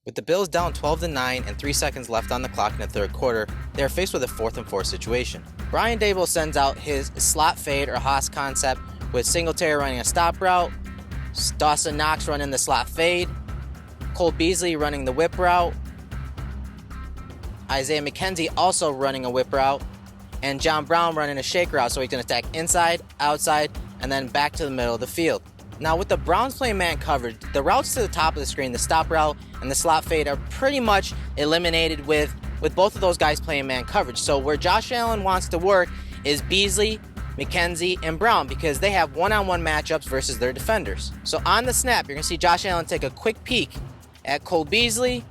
With the Bills down 12-9 and 3 seconds left on the clock in the third quarter, they are faced with a 4th and 4 situation. Brian Daboll sends out his slot fade or Haas concept with Singletary running a stop route, Dawson Knox running the slot fade, Cole Beasley running the whip route, Isaiah McKenzie also running a whip route, and John Brown running a shake route so he can attack inside, outside, and then back to the middle of the field. Now with the Browns playing man coverage, the routes to the top of the screen, the stop route and the slot fade, are pretty much eliminated with both of those guys playing man coverage. So where Josh Allen wants to work is Beasley, McKenzie, and Brown, because they have one-on-one matchups versus their defenders. So on the snap, you're going to see Josh Allen take a quick peek at Cole Beasley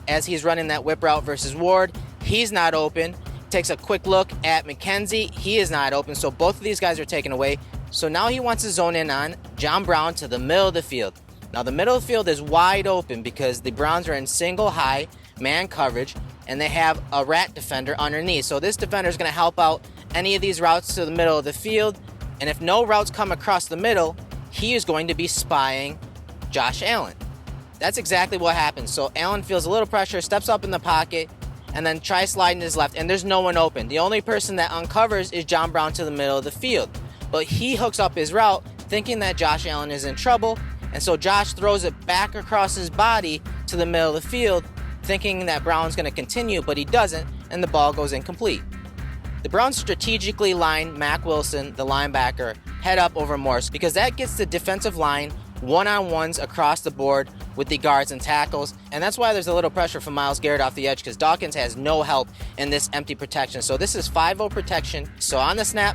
as he's running that whip route versus Ward. He's not open. Takes a quick look at McKenzie. He is not open, so both of these guys are taken away. So now he wants to zone in on John Brown to the middle of the field. Now the middle of the field is wide open because the Browns are in single high man coverage and they have a rat defender underneath. So this defender is going to help out any of these routes to the middle of the field. And if no routes come across the middle, he is going to be spying Josh Allen. That's exactly what happens. So Allen feels a little pressure, steps up in the pocket, and then tries sliding to his left, and there's no one open. The only person that uncovers is John Brown to the middle of the field. But he hooks up his route thinking that Josh Allen is in trouble, and so Josh throws it back across his body to the middle of the field thinking that Brown's going to continue, but he doesn't, and the ball goes incomplete. The Browns strategically line Mack Wilson, the linebacker, head up over Morse because that gets the defensive line one-on-ones across the board with the guards and tackles, and that's why there's a little pressure from Myles Garrett off the edge because Dawkins has no help in this empty protection. So this is 5-0 protection. So on the snap,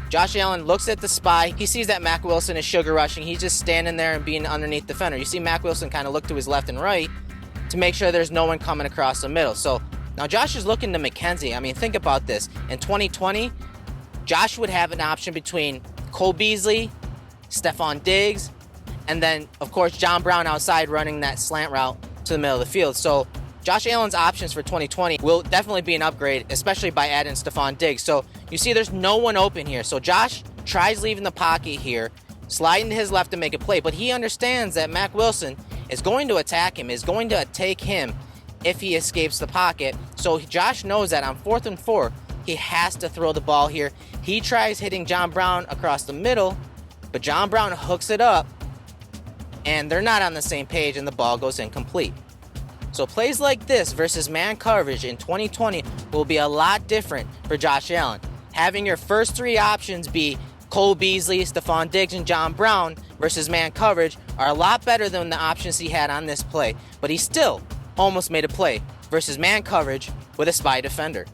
Josh Allen looks at the spy. He sees that Mack Wilson is sugar rushing. He's just standing there and being underneath the defender. You see Mack Wilson kind of look to his left and right to make sure there's no one coming across the middle. So now Josh is looking to McKenzie. I mean, think about this. In 2020, Josh would have an option between Cole Beasley, Stephon Diggs, and then, of course, John Brown outside running that slant route to the middle of the field. So Josh Allen's options for 2020 will definitely be an upgrade, especially by adding Stephon Diggs. So you see there's no one open here. So Josh tries leaving the pocket here, sliding to his left to make a play, but he understands that Mack Wilson is going to attack him, is going to take him if he escapes the pocket. So Josh knows that on 4th and 4, he has to throw the ball here. He tries hitting John Brown across the middle, but John Brown hooks it up, and they're not on the same page, and the ball goes incomplete. So plays like this versus man coverage in 2020 will be a lot different for Josh Allen. Having your first 3 options be Cole Beasley, Stephon Diggs, and John Brown versus man coverage are a lot better than the options he had on this play, but he still almost made a play versus man coverage with a spy defender.